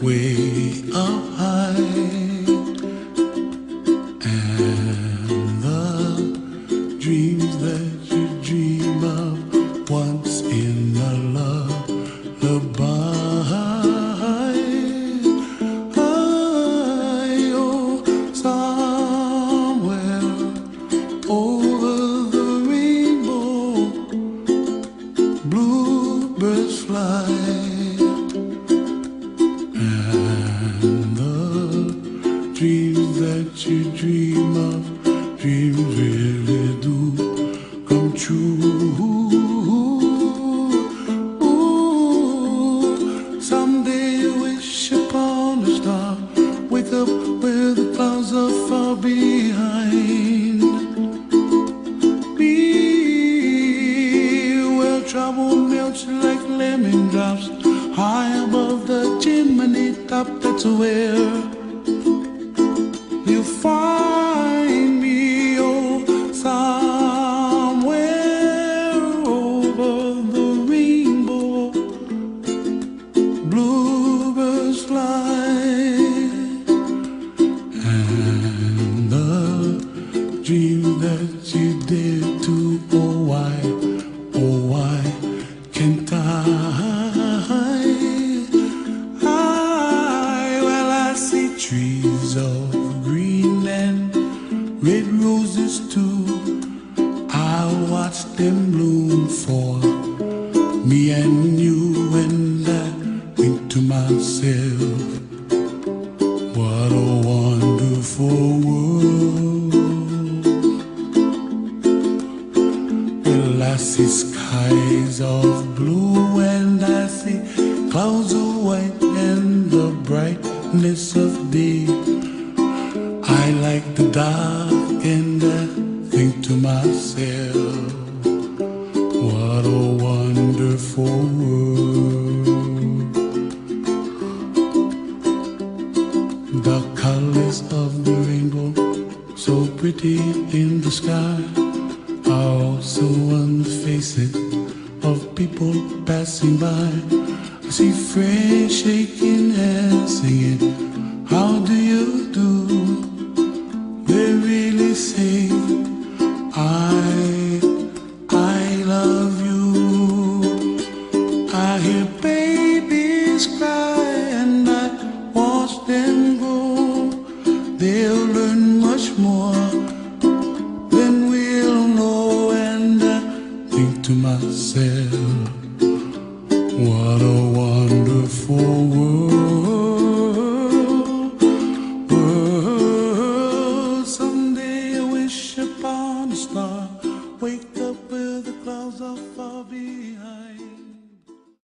way up high, and the dreams that you dream of once in a lullaby. Oh, somewhere over the rainbow, bluebirds fly. Dreams that you dream of, dreams really do come true. Ooh, someday you wish upon a star, wake up where the clouds are far behind me, where trouble melts like lemon drops, high above the chimney top. That's where you find me, oh, somewhere over the rainbow, bluebirds fly, and the dream that you dare to, oh why can't I? Well, I see trees of green and red roses too. I'll watch them bloom for me and you, and I think to myself, what a wonderful world. Well, I see skies of blue and I see clouds of white and the brightness of day. I like the dark and I think to myself, what a wonderful world. The colors of the rainbow, so pretty in the sky, are also on the faces of people passing by. I see friends shaking hands singing, how do you do? They really say, I love you. I hear babies cry and I watch them grow. They'll learn much more than we'll know, and I think to myself, what a wonderful world.